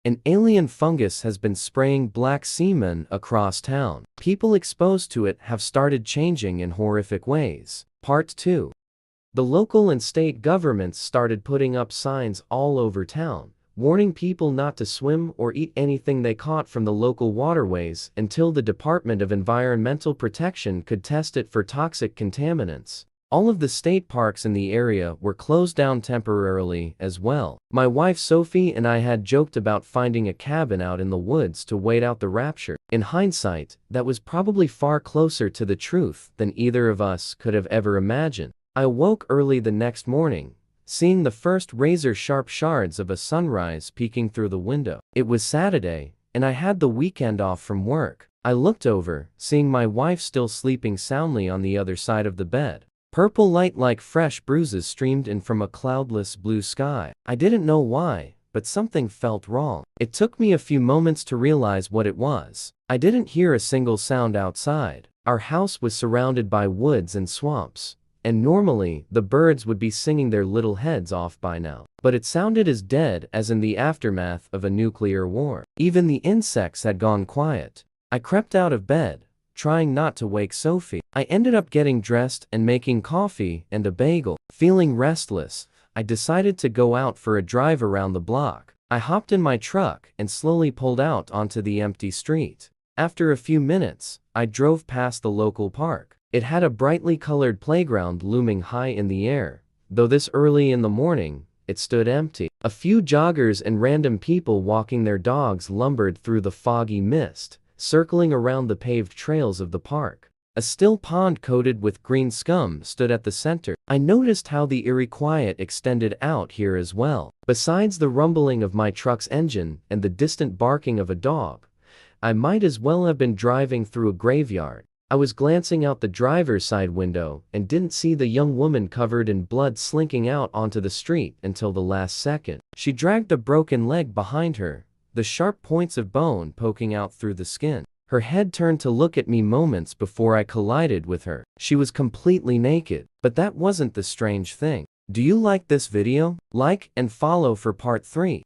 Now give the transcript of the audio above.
An alien fungus has been spraying black semen across town. People exposed to it have started changing in horrific ways. Part 2. The local and state governments started putting up signs all over town, warning people not to swim or eat anything they caught from the local waterways until the Department of Environmental Protection could test it for toxic contaminants. All of the state parks in the area were closed down temporarily as well. My wife Sophie and I had joked about finding a cabin out in the woods to wait out the rapture. In hindsight, that was probably far closer to the truth than either of us could have ever imagined. I awoke early the next morning, seeing the first razor-sharp shards of a sunrise peeking through the window. It was Saturday, and I had the weekend off from work. I looked over, seeing my wife still sleeping soundly on the other side of the bed. Purple light like fresh bruises streamed in from a cloudless blue sky. I didn't know why, but something felt wrong. It took me a few moments to realize what it was. I didn't hear a single sound outside. Our house was surrounded by woods and swamps, and normally the birds would be singing their little heads off by now. But it sounded as dead as in the aftermath of a nuclear war. Even the insects had gone quiet. I crept out of bed, trying not to wake Sophie. I ended up getting dressed and making coffee and a bagel. Feeling restless, I decided to go out for a drive around the block. I hopped in my truck and slowly pulled out onto the empty street. After a few minutes, I drove past the local park. It had a brightly colored playground looming high in the air, though this early in the morning, it stood empty. A few joggers and random people walking their dogs lumbered through the foggy mist, circling around the paved trails of the park. A still pond coated with green scum stood at the center. I noticed how the eerie quiet extended out here as well. Besides the rumbling of my truck's engine and the distant barking of a dog, I might as well have been driving through a graveyard. I was glancing out the driver's side window and didn't see the young woman covered in blood slinking out onto the street until the last second. She dragged a broken leg behind her, the sharp points of bone poking out through the skin. Her head turned to look at me moments before I collided with her. She was completely naked, but that wasn't the strange thing. Do you like this video? Like and follow for part 3.